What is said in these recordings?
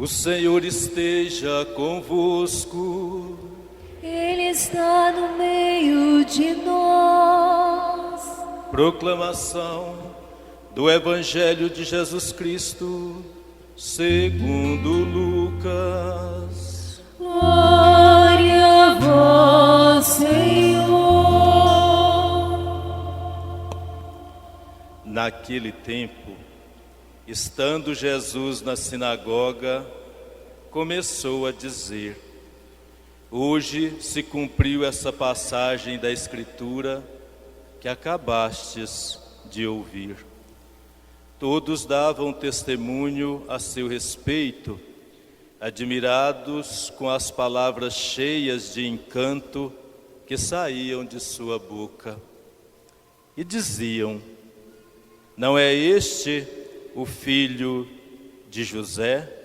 Senhor esteja convosco. Ele está no meio de nós. Proclamação do Evangelho de Jesus Cristo, segundo Lucas. Glória a vós, Senhor. Naquele tempo, estando Jesus na sinagoga, começou a dizer: hoje se cumpriu essa passagem da Escritura que acabastes de ouvir. Todos davam testemunho a seu respeito, admirados com as palavras cheias de encanto que saíam de sua boca. E diziam: não é este o filho de José?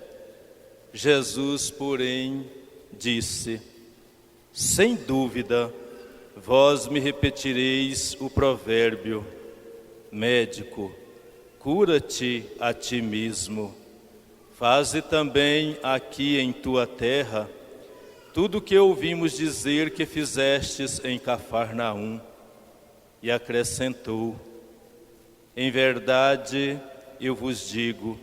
Jesus, porém, disse: sem dúvida, vós me repetireis o provérbio: médico, cura-te a ti mesmo. Faze também aqui em tua terra tudo o que ouvimos dizer que fizestes em Cafarnaum. E acrescentou: em verdade, eu vos digo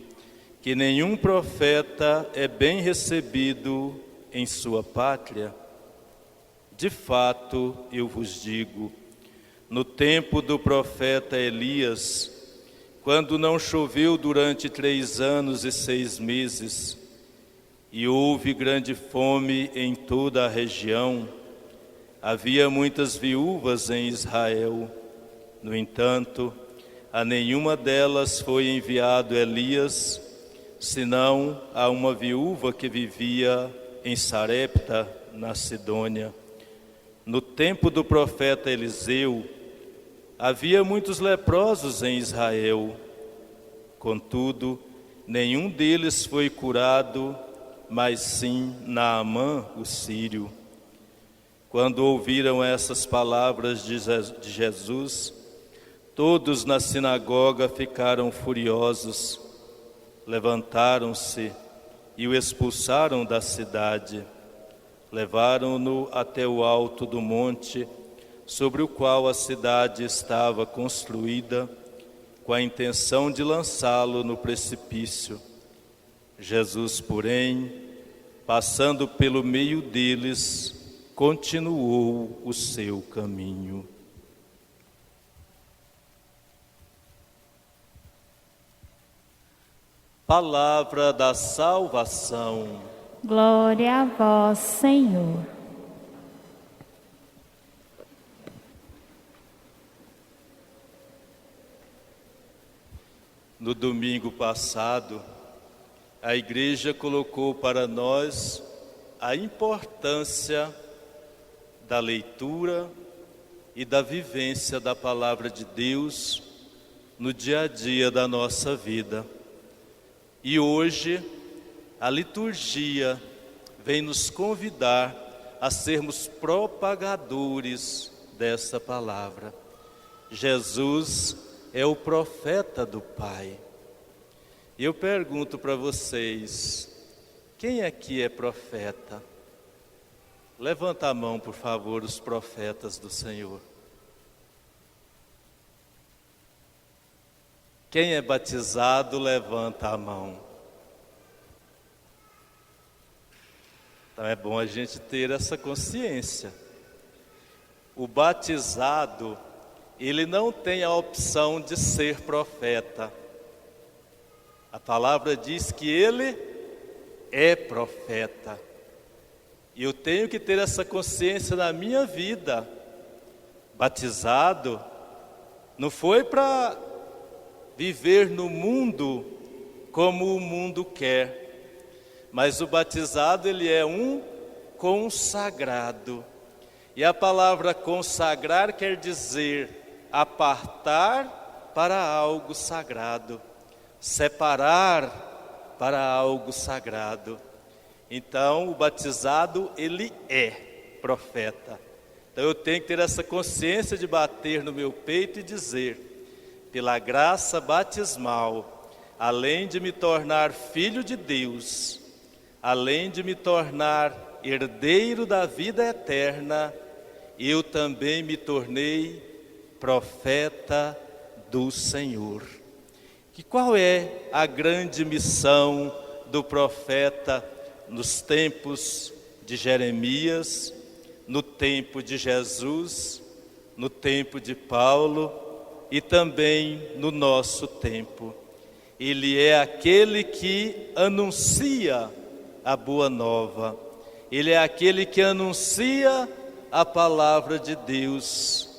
que nenhum profeta é bem recebido em sua pátria. De fato, eu vos digo, no tempo do profeta Elias, quando não choveu durante 3 anos e 6 meses, e houve grande fome em toda a região, havia muitas viúvas em Israel. No entanto, a nenhuma delas foi enviado Elias, senão a uma viúva que vivia em Sarepta, na Sidônia. No tempo do profeta Eliseu, havia muitos leprosos em Israel. Contudo, nenhum deles foi curado, mas sim Naamã, o sírio. Quando ouviram essas palavras de Jesus, todos na sinagoga ficaram furiosos, levantaram-se e o expulsaram da cidade. Levaram-no até o alto do monte, sobre o qual a cidade estava construída, com a intenção de lançá-lo no precipício. Jesus, porém, passando pelo meio deles, continuou o seu caminho. Palavra da salvação. Glória a vós, Senhor. No domingo passado, a Igreja colocou para nós a importância da leitura e da vivência da Palavra de Deus no dia a dia da nossa vida. E hoje, a liturgia vem nos convidar a sermos propagadores dessa palavra. Jesus é o profeta do Pai. E eu pergunto para vocês, quem aqui é profeta? Levanta a mão, por favor, os profetas do Senhor. Quem é batizado, levanta a mão. Então é bom a gente ter essa consciência. O batizado, ele não tem a opção de ser profeta. A palavra diz que ele é profeta. E eu tenho que ter essa consciência na minha vida. Batizado não foi para viver no mundo como o mundo quer, mas o batizado, ele é um consagrado. E a palavra consagrar quer dizer apartar para algo sagrado, separar para algo sagrado. Então, o batizado, ele é profeta. Então, eu tenho que ter essa consciência de bater no meu peito e dizer: pela graça batismal, além de me tornar filho de Deus, além de me tornar herdeiro da vida eterna, eu também me tornei profeta do Senhor. E qual é a grande missão do profeta nos tempos de Jeremias, no tempo de Jesus, no tempo de Paulo e também no nosso tempo? Ele é aquele que anuncia a boa nova. Ele é aquele que anuncia a palavra de Deus.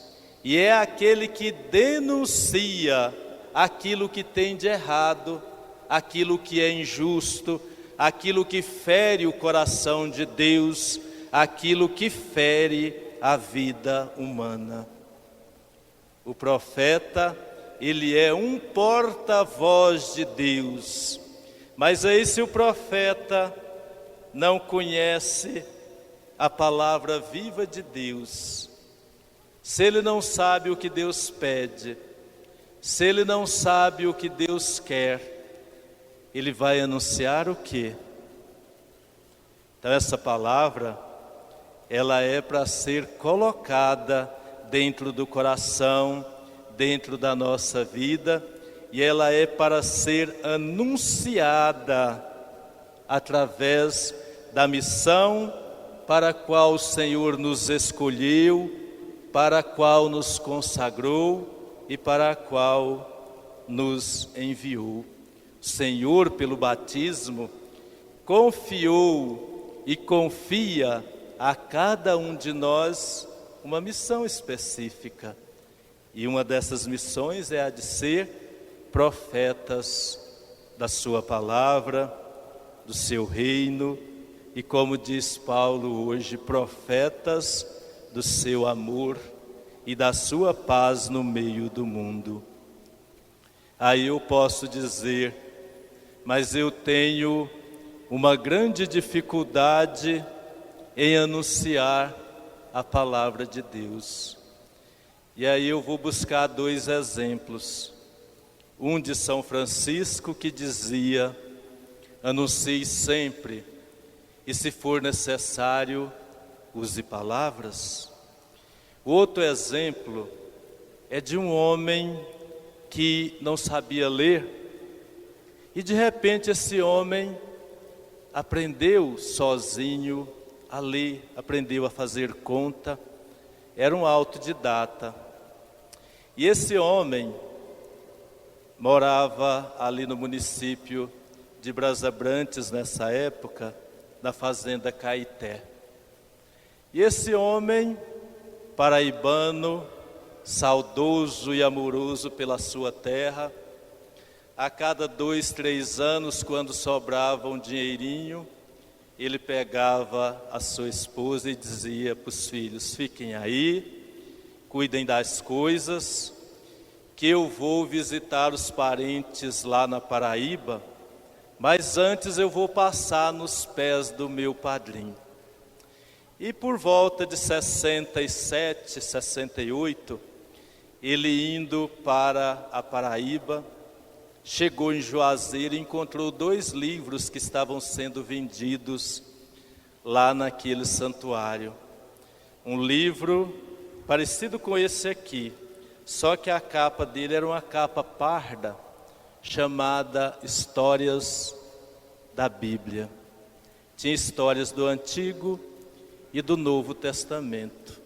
E é aquele que denuncia aquilo que tem de errado, aquilo que é injusto, aquilo que fere o coração de Deus, aquilo que fere a vida humana. O profeta, ele é um porta-voz de Deus, mas aí se o profeta não conhece a palavra viva de Deus, se ele não sabe o que Deus pede, se ele não sabe o que Deus quer, ele vai anunciar o quê? Então essa palavra, ela é para ser colocada dentro do coração, dentro da nossa vida, e ela é para ser anunciada através da missão para a qual o Senhor nos escolheu, para a qual nos consagrou e para a qual nos enviou. O Senhor, pelo batismo, confiou e confia a cada um de nós uma missão específica. E uma dessas missões é a de ser profetas da sua palavra, do seu reino, e como diz Paulo hoje, profetas do seu amor e da sua paz no meio do mundo. Aí eu posso dizer, mas eu tenho uma grande dificuldade em anunciar a palavra de Deus. E aí eu vou buscar dois exemplos. Um de São Francisco que dizia, anuncie sempre, e se for necessário, use palavras. Outro exemplo é de um homem que não sabia ler, e de repente esse homem aprendeu sozinho a ler, aprendeu a fazer conta, era um autodidata. E esse homem morava ali no município de Brasabrantes nessa época, na fazenda Caeté. E esse homem, paraibano, saudoso e amoroso pela sua terra, a cada 2, 3 anos, quando sobrava um dinheirinho, ele pegava a sua esposa e dizia para os filhos, fiquem aí, cuidem das coisas, que eu vou visitar os parentes lá na Paraíba, mas antes eu vou passar nos pés do meu padrinho. E por volta de 67, 68, ele indo para a Paraíba, chegou em Juazeiro e encontrou 2 livros que estavam sendo vendidos lá naquele santuário. Um livro parecido com esse aqui, só que a capa dele era uma capa parda, chamada Histórias da Bíblia. Tinha histórias do Antigo e do Novo Testamento.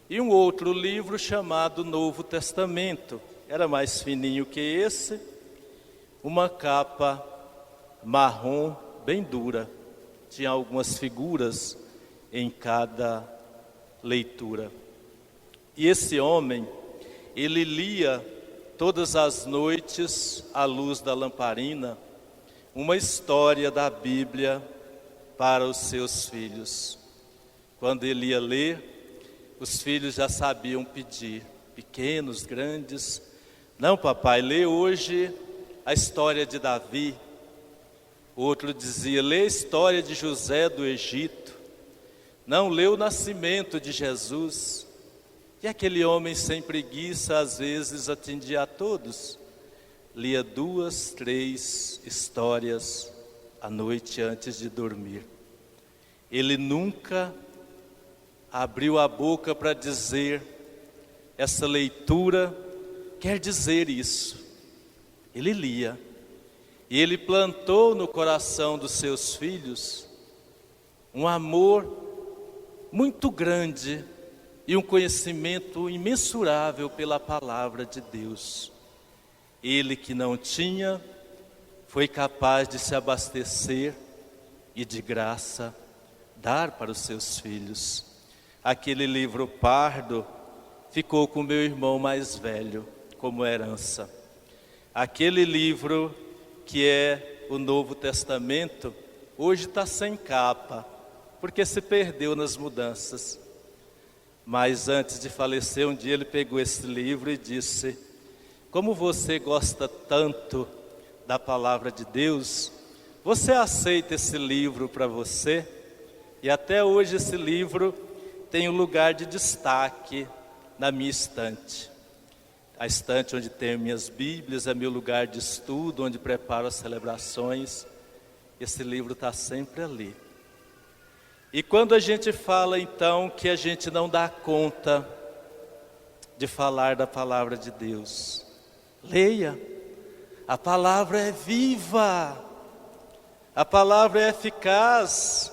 E um outro livro chamado Novo Testamento, era mais fininho que esse, uma capa marrom bem dura, tinha algumas figuras em cada leitura. E esse homem, ele lia todas as noites, à luz da lamparina, uma história da Bíblia para os seus filhos. Quando ele ia ler, os filhos já sabiam pedir, pequenos, grandes. Não, papai, lê hoje a história de Davi. Outro dizia, lê a história de José do Egito. Não, lê o nascimento de Jesus. E aquele homem sem preguiça, às vezes atendia a todos. Lia 2, 3 histórias à noite antes de dormir. Ele nunca abriu a boca para dizer, essa leitura quer dizer isso. Ele lia. E ele plantou no coração dos seus filhos um amor muito grande e um conhecimento imensurável pela palavra de Deus. Ele que não tinha, foi capaz de se abastecer e de graça dar para os seus filhos. Aquele livro pardo ficou com meu irmão mais velho como herança. Aquele livro que é o Novo Testamento, hoje está sem capa, porque se perdeu nas mudanças. Mas antes de falecer, um dia ele pegou esse livro e disse, como você gosta tanto da palavra de Deus, você aceita esse livro para você? E até hoje esse livro tem um lugar de destaque na minha estante. A estante onde tenho minhas Bíblias, é meu lugar de estudo, onde preparo as celebrações. Esse livro está sempre ali. E quando a gente fala então que a gente não dá conta de falar da palavra de Deus, leia. A palavra é viva, a palavra é eficaz,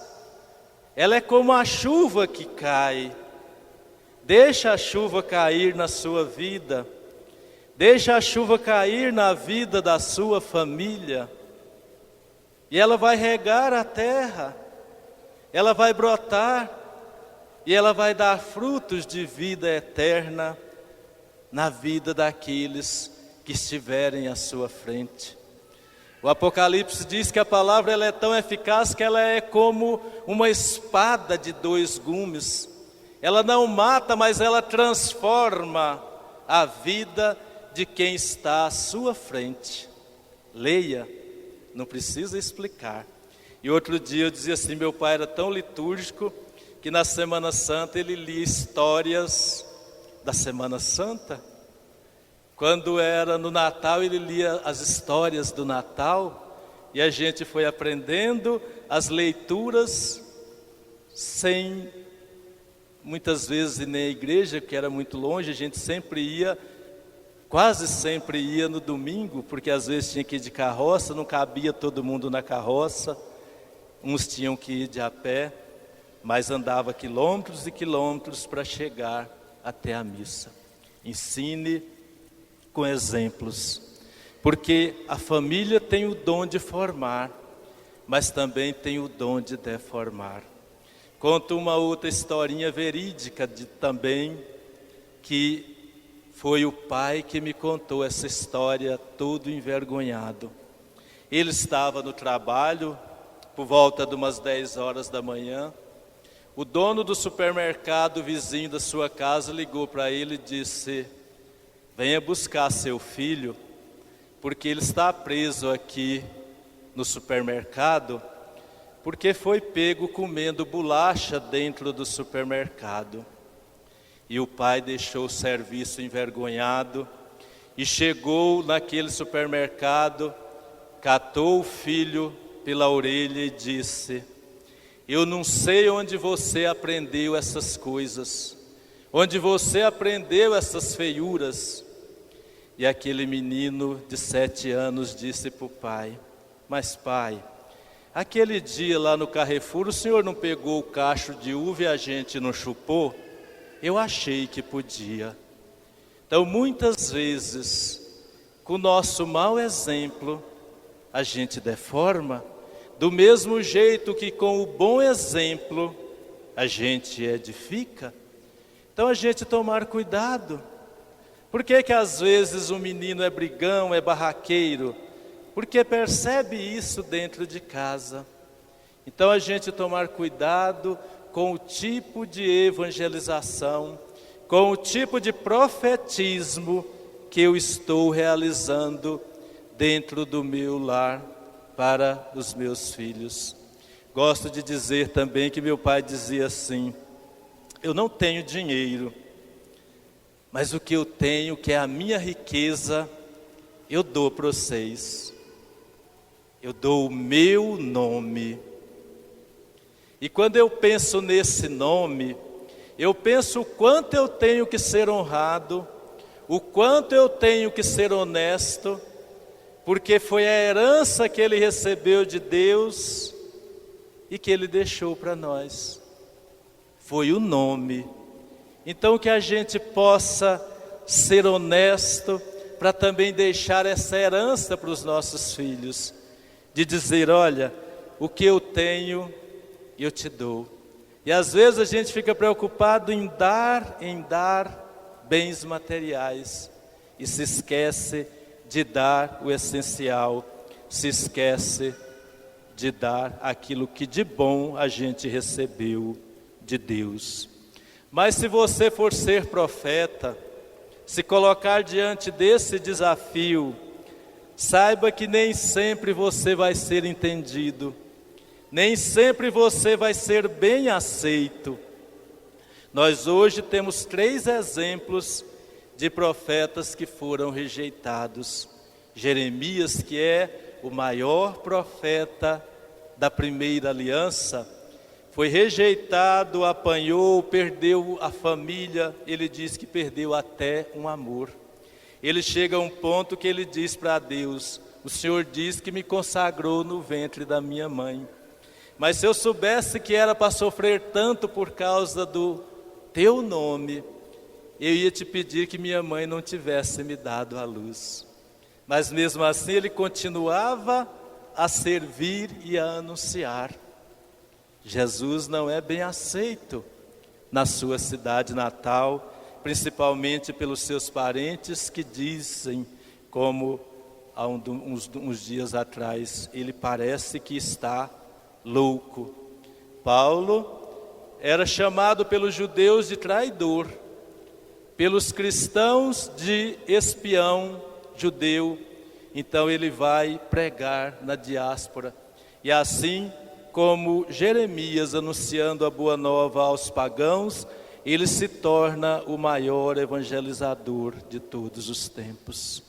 ela é como a chuva que cai. Deixa a chuva cair na sua vida, deixa a chuva cair na vida da sua família, e ela vai regar a terra, ela vai brotar, e ela vai dar frutos de vida eterna na vida daqueles que estiverem à sua frente. O Apocalipse diz que a palavra ela é tão eficaz que ela é como uma espada de 2 gumes. Ela não mata, mas ela transforma a vida de quem está à sua frente. Leia, não precisa explicar. E outro dia eu dizia assim, meu pai era tão litúrgico que na Semana Santa ele lia histórias da Semana Santa. Quando era no Natal ele lia as histórias do Natal e a gente foi aprendendo as leituras sem muitas vezes ir na igreja, que era muito longe, a gente sempre ia, quase sempre ia no domingo, porque às vezes tinha que ir de carroça, não cabia todo mundo na carroça, uns tinham que ir de a pé, mas andava quilômetros e quilômetros para chegar até a missa. Ensine com exemplos, porque a família tem o dom de formar, mas também tem o dom de deformar. Conto uma outra historinha verídica também, que foi o pai que me contou essa história todo envergonhado. Ele estava no trabalho, por volta de umas 10 horas da manhã, o dono do supermercado vizinho da sua casa ligou para ele e disse, venha buscar seu filho, porque ele está preso aqui no supermercado, porque foi pego comendo bolacha dentro do supermercado. E o pai deixou o serviço envergonhado e chegou naquele supermercado, catou o filho pela orelha e disse, eu não sei onde você aprendeu essas coisas, onde você aprendeu essas feiuras. E aquele menino de 7 anos disse para o pai, mas pai, aquele dia lá no Carrefour, o senhor não pegou o cacho de uva e a gente não chupou? Eu achei que podia. Então muitas vezes, com o nosso mau exemplo, a gente deforma, do mesmo jeito que com o bom exemplo, a gente edifica. Então a gente tomar cuidado. Por que que às vezes o menino é brigão, é barraqueiro? Porque percebe isso dentro de casa. Então a gente tomar cuidado com o tipo de evangelização, com o tipo de profetismo que eu estou realizando dentro do meu lar para os meus filhos. Gosto de dizer também que meu pai dizia assim, eu não tenho dinheiro, mas o que eu tenho, que é a minha riqueza, eu dou para vocês. eu dou o meu nome. E quando eu penso nesse nome, eu penso o quanto eu tenho que ser honrado, o quanto eu tenho que ser honesto, porque foi a herança que ele recebeu de Deus e que ele deixou para nós. Foi o nome. Então que a gente possa ser honesto para também deixar essa herança para os nossos filhos, de dizer, olha, o que eu tenho, eu te dou. E às vezes a gente fica preocupado em dar bens materiais e se esquece de dar o essencial, se esquece de dar aquilo que de bom a gente recebeu de Deus. Mas se você for ser profeta, se colocar diante desse desafio, saiba que nem sempre você vai ser entendido, nem sempre você vai ser bem aceito. Nós hoje temos 3 exemplos de profetas que foram rejeitados. Jeremias, que é o maior profeta da primeira aliança, foi rejeitado, apanhou, perdeu a família, ele diz que perdeu até um amor. Ele chega a um ponto que ele diz para Deus, o Senhor diz que me consagrou no ventre da minha mãe. Mas se eu soubesse que era para sofrer tanto por causa do teu nome, eu ia te pedir que minha mãe não tivesse me dado a luz. Mas mesmo assim ele continuava a servir e a anunciar. Jesus não é bem aceito na sua cidade natal, principalmente pelos seus parentes que dizem, como há uns dias atrás, ele parece que está louco. Paulo era chamado pelos judeus de traidor, pelos cristãos de espião judeu. Então ele vai pregar na diáspora. E assim como Jeremias anunciando a boa nova aos pagãos, ele se torna o maior evangelizador de todos os tempos.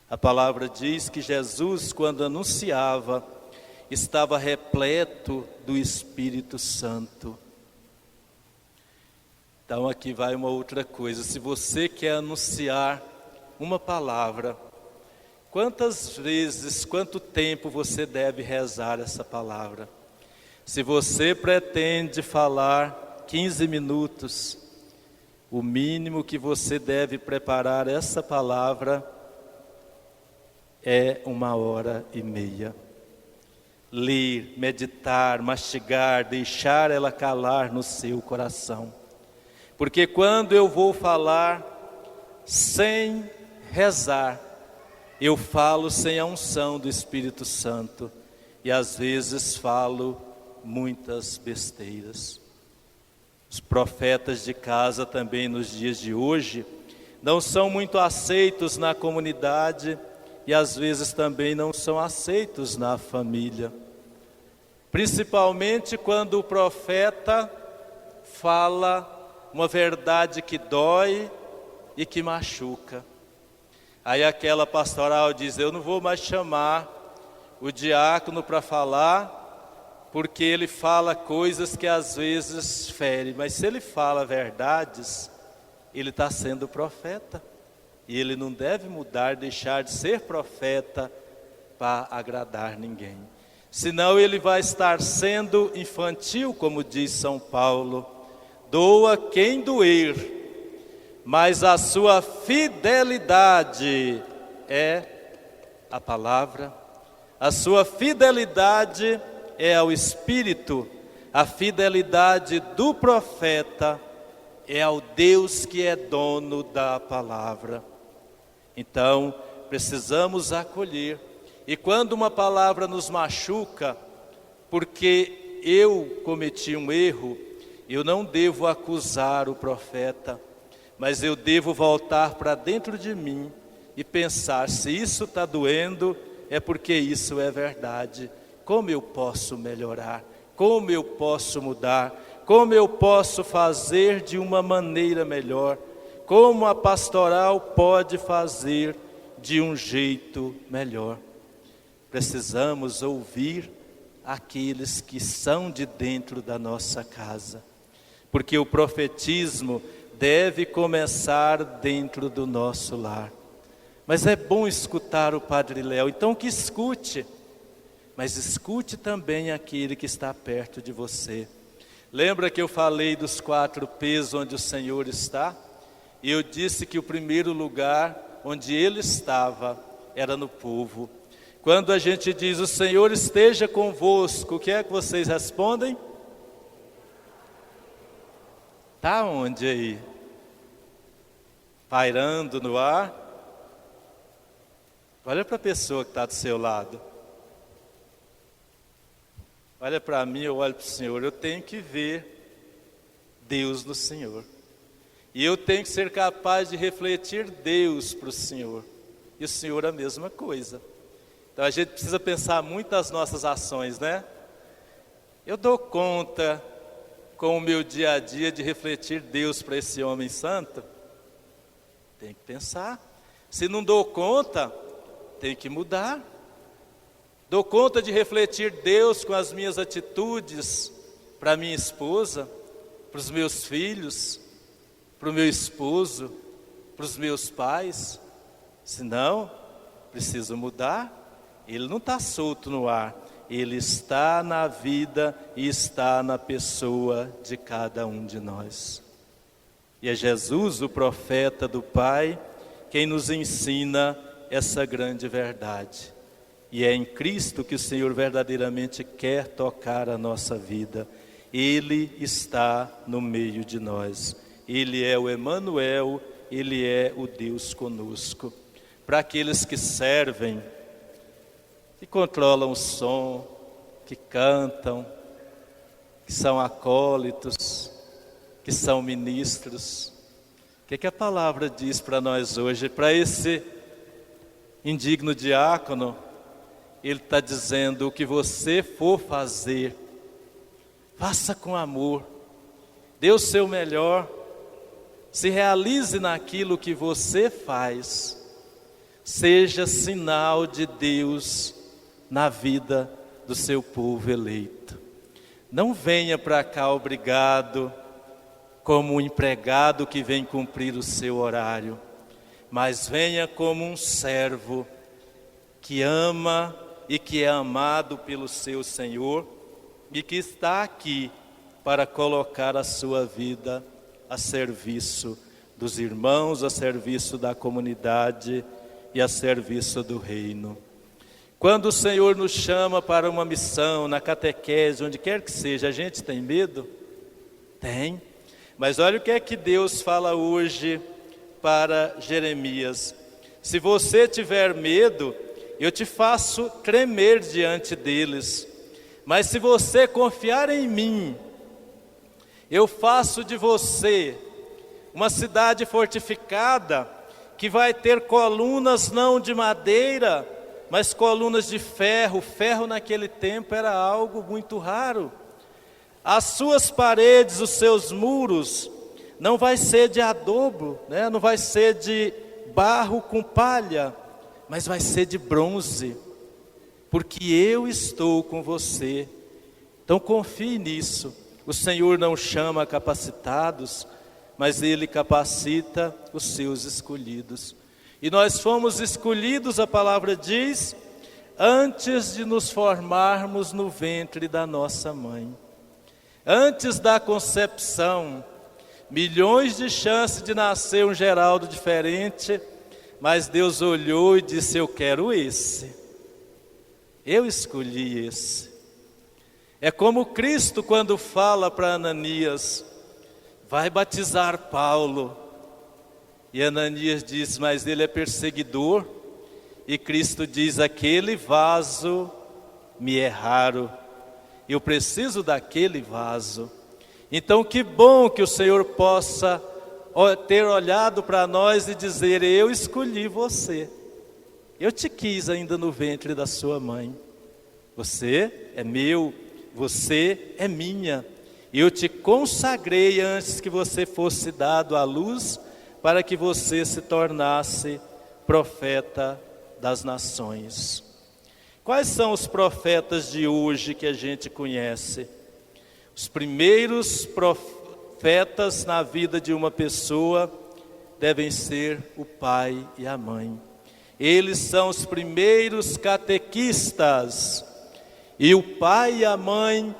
A palavra diz que Jesus, quando anunciava, estava repleto do Espírito Santo. Então aqui vai uma outra coisa, se você quer anunciar uma palavra, quantas vezes, quanto tempo você deve rezar essa palavra? Se você pretende falar 15 minutos, o mínimo que você deve preparar essa palavra é 1h30. Ler, meditar, mastigar, deixar ela calar no seu coração. Porque quando eu vou falar sem rezar, eu falo sem a unção do Espírito Santo e às vezes falo muitas besteiras. Os profetas de casa também nos dias de hoje não são muito aceitos na comunidade e às vezes também não são aceitos na família. Principalmente quando o profeta fala uma verdade que dói e que machuca. Aí aquela pastoral diz, eu não vou mais chamar o diácono para falar, porque ele fala coisas que às vezes ferem. Mas se ele fala verdades, ele está sendo profeta. E ele não deve mudar, deixar de ser profeta para agradar ninguém. Senão ele vai estar sendo infantil, como diz São Paulo. Doa quem doer, mas a sua fidelidade é a palavra. A sua fidelidade é ao Espírito. A fidelidade do profeta é ao Deus que é dono da palavra. Então, precisamos acolher. E quando uma palavra nos machuca, porque eu cometi um erro, eu não devo acusar o profeta, mas eu devo voltar para dentro de mim e pensar, se isso está doendo, é porque isso é verdade. Como eu posso melhorar? Como eu posso mudar? Como eu posso fazer de uma maneira melhor? Como a pastoral pode fazer de um jeito melhor? precisamos ouvir aqueles que são de dentro da nossa casa, porque o profetismo deve começar dentro do nosso lar. Mas é bom escutar o Padre Léo, então que escute, mas escute também aquele que está perto de você. Lembra que eu falei dos 4 P's onde o Senhor está? E eu disse que o primeiro lugar onde Ele estava era no povo. Quando a gente diz, o Senhor esteja convosco, o que é que vocês respondem? Está onde aí? Pairando no ar? Olha para a pessoa que está do seu lado. Olha para mim, eu olho para o Senhor. Eu tenho que ver Deus no Senhor. E eu tenho que ser capaz de refletir Deus para o Senhor. E o Senhor a mesma coisa. Então a gente precisa pensar muito nas nossas ações, né? Eu dou conta com o meu dia a dia de refletir Deus para esse homem santo? Tem que pensar. Se não dou conta, tem que mudar. Dou conta de refletir Deus com as minhas atitudes para minha esposa, para os meus filhos, para o meu esposo, para os meus pais? Se não, preciso mudar. Ele não está solto no ar, ele está na vida e está na pessoa de cada um de nós. E é Jesus, o profeta do Pai, quem nos ensina essa grande verdade. E é em Cristo que o Senhor verdadeiramente quer tocar a nossa vida. Ele está no meio de nós. Ele é o Emanuel, Ele é o Deus conosco. Para aqueles que servem, que controlam o som, que cantam, que são acólitos, que são ministros. O que a palavra diz para nós hoje? Para esse indigno diácono, ele está dizendo: o que você for fazer, faça com amor, dê o seu melhor, se realize naquilo que você faz, seja sinal de Deus na vida do seu povo eleito. Não venha para cá obrigado, como um empregado que vem cumprir o seu horário, mas venha como um servo que ama e que é amado pelo seu Senhor e que está aqui para colocar a sua vida a serviço dos irmãos, a serviço da comunidade e a serviço do reino. Quando o Senhor nos chama para uma missão, na catequese, onde quer que seja, a gente tem medo? Tem. Mas olha o que é que Deus fala hoje para Jeremias: se você tiver medo, eu te faço tremer diante deles, mas se você confiar em mim, eu faço de você uma cidade fortificada, que vai ter colunas não de madeira, mas colunas de ferro. Ferro naquele tempo era algo muito raro. As suas paredes, os seus muros, não vai ser de adobo, né? Não vai ser de barro com palha, mas vai ser de bronze, porque eu estou com você. Então confie nisso. O Senhor não chama capacitados, mas Ele capacita os seus escolhidos. E nós fomos escolhidos, a palavra diz, antes de nos formarmos no ventre da nossa mãe. Antes da concepção, milhões de chances de nascer um Geraldo diferente, mas Deus olhou e disse: eu quero esse. Eu escolhi esse. É como Cristo quando fala para Ananias: vai batizar Paulo. E Ananias diz: mas ele é perseguidor. E Cristo diz: aquele vaso me é raro. Eu preciso daquele vaso. Então que bom que o Senhor possa ter olhado para nós e dizer: eu escolhi você. Eu te quis ainda no ventre da sua mãe. Você é meu, você é minha. Eu te consagrei antes que você fosse dado à luz, para que você se tornasse profeta das nações. Quais são os profetas de hoje que a gente conhece? Os primeiros profetas na vida de uma pessoa devem ser o pai e a mãe. Eles são os primeiros catequistas. E o pai e a mãe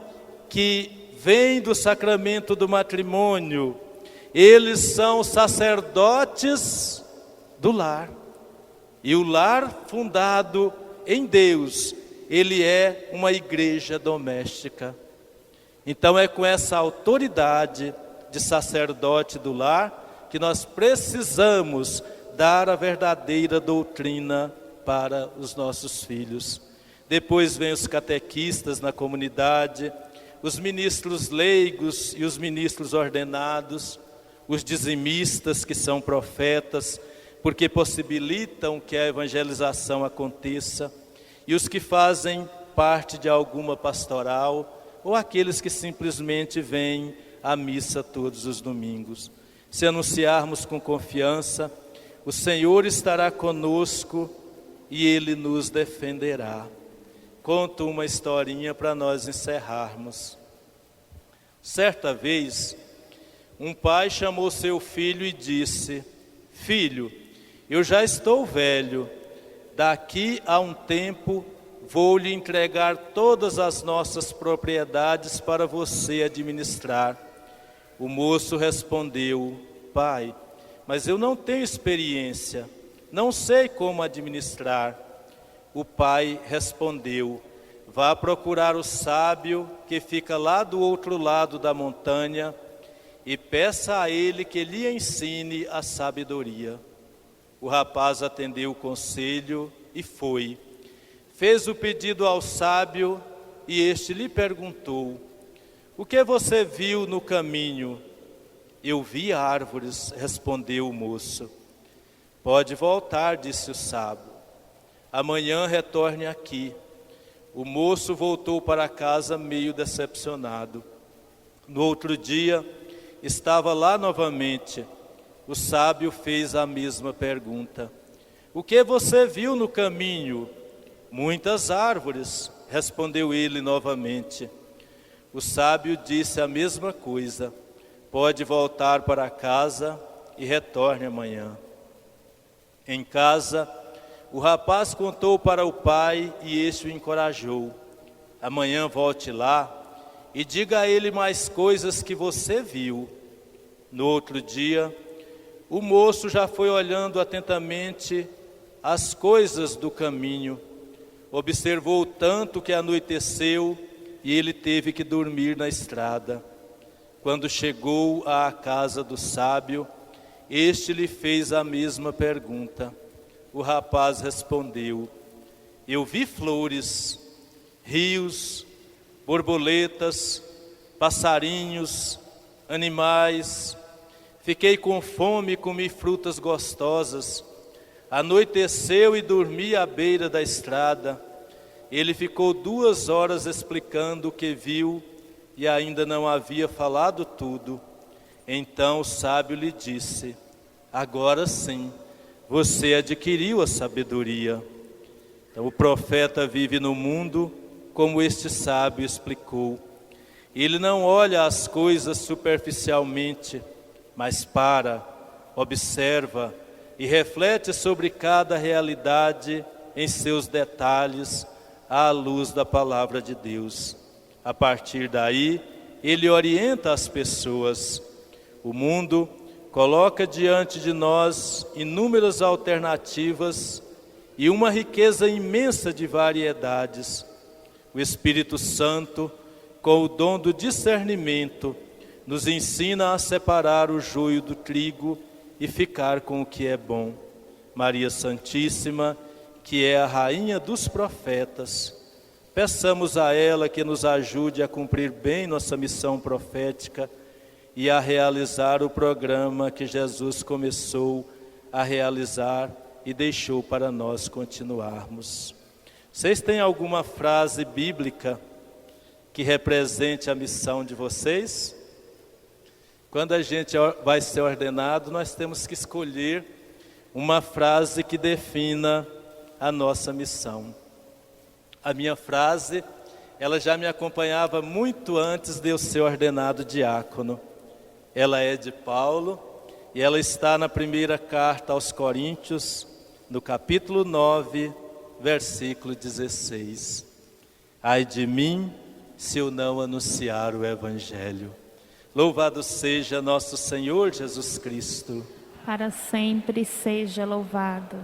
que vêm do sacramento do matrimônio, eles são sacerdotes do lar. E o lar fundado em Deus, ele é uma igreja doméstica. Então é com essa autoridade de sacerdote do lar que nós precisamos dar a verdadeira doutrina para os nossos filhos. Depois vem os catequistas na comunidade, os ministros leigos e os ministros ordenados, os dizimistas que são profetas, porque possibilitam que a evangelização aconteça, e os que fazem parte de alguma pastoral, ou aqueles que simplesmente vêm à missa todos os domingos. Se anunciarmos com confiança, o Senhor estará conosco e Ele nos defenderá. Conto uma historinha para nós encerrarmos. Certa vez, um pai chamou seu filho e disse: filho, eu já estou velho, daqui a um tempo vou lhe entregar todas as nossas propriedades para você administrar. O moço respondeu: pai, mas eu não tenho experiência, não sei como administrar. O pai respondeu: vá procurar o sábio que fica lá do outro lado da montanha e peça a ele que lhe ensine a sabedoria. O rapaz atendeu o conselho e foi. Fez o pedido ao sábio e este lhe perguntou: o que você viu no caminho? Eu vi árvores, respondeu o moço. Pode voltar, disse o sábio. Amanhã retorne aqui. O moço voltou para casa meio decepcionado. No outro dia, estava lá novamente. O sábio fez a mesma pergunta. O que você viu no caminho? Muitas árvores, respondeu ele novamente. O sábio disse a mesma coisa. Pode voltar para casa e retorne amanhã. Em casa, o rapaz contou para o pai e este o encorajou. Amanhã volte lá e diga a ele mais coisas que você viu. No outro dia, o moço já foi olhando atentamente as coisas do caminho. Observou tanto que anoiteceu e ele teve que dormir na estrada. Quando chegou à casa do sábio, este lhe fez a mesma pergunta. O rapaz respondeu: eu vi flores, rios, borboletas, passarinhos, animais. Fiquei com fome e comi frutas gostosas. Anoiteceu e dormi à beira da estrada. Ele ficou 2 horas explicando o que viu e ainda não havia falado tudo. Então o sábio lhe disse: agora sim, você adquiriu a sabedoria. Então o profeta vive no mundo como este sábio explicou. Ele não olha as coisas superficialmente, mas para, observa e reflete sobre cada realidade em seus detalhes à luz da palavra de Deus. A partir daí, ele orienta as pessoas. O mundo coloca diante de nós inúmeras alternativas e uma riqueza imensa de variedades. O Espírito Santo, com o dom do discernimento, nos ensina a separar o joio do trigo e ficar com o que é bom. Maria Santíssima, que é a rainha dos profetas, peçamos a ela que nos ajude a cumprir bem nossa missão profética e a realizar o programa que Jesus começou a realizar e deixou para nós continuarmos. Vocês têm alguma frase bíblica que represente a missão de vocês? Quando a gente vai ser ordenado, nós temos que escolher uma frase que defina a nossa missão. A minha frase, ela já me acompanhava muito antes de eu ser ordenado diácono. Ela é de Paulo e ela está na primeira carta aos Coríntios, no capítulo 9, versículo 16. Ai de mim, se eu não anunciar o Evangelho. Louvado seja nosso Senhor Jesus Cristo. Para sempre seja louvado.